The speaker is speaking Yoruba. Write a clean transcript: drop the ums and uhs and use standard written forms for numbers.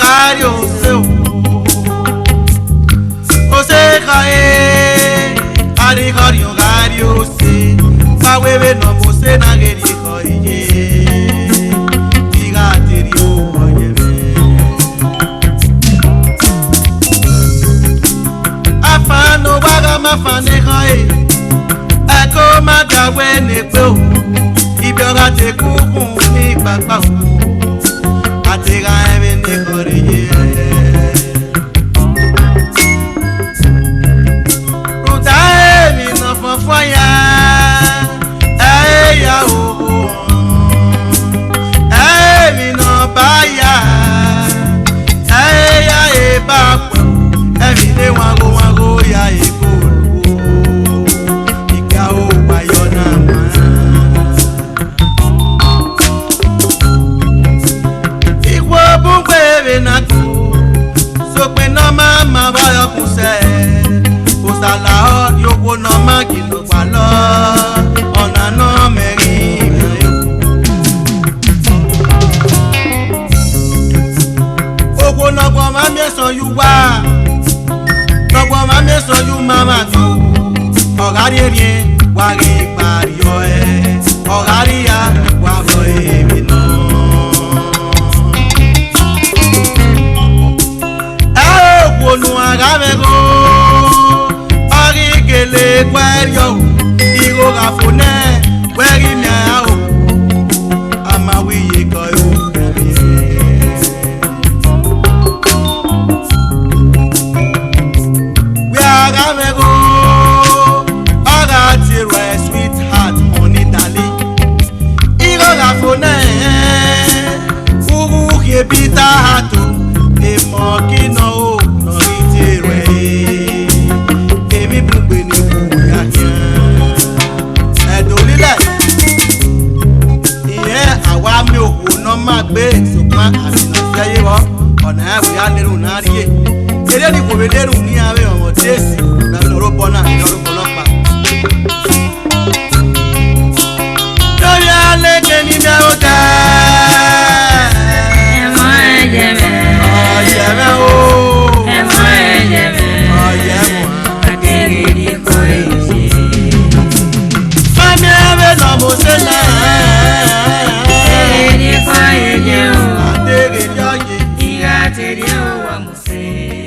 gari ose ose kae ari gari ose pawewe no mose na geri koye igatiri oyeme afano baga mafane kae ako madawe ne pe ibi ora te kukun ni gbagba atega ebe ni koreye ruta emi no fofoya eya o emi no baya eya e ba po emi le wango ya e Usala yoko no magilo palo ona no meri ogo no gbo ma mi so yu wa no gbo ma mi so yu mama to ogari erin wa ri pari o ogari ya wa bo emi no onu agamego le kwario igo gafone kweri miao amawiye koyo we agamego agati re sweetheart on Italy igo gafone ugu kebita hatu e mokino no itire emi bugbe ni ma gbe sokma asina fiaye wo ona e ya leru na riye ere ni ko be leru ni awe omo desi na loro bona loro pa dori ale ke ni mi o ta e mo ejeme o e mo ejeme o ye mo akere ni ko isi mami ave no mo se la Adere yaye, iga tere o amuse.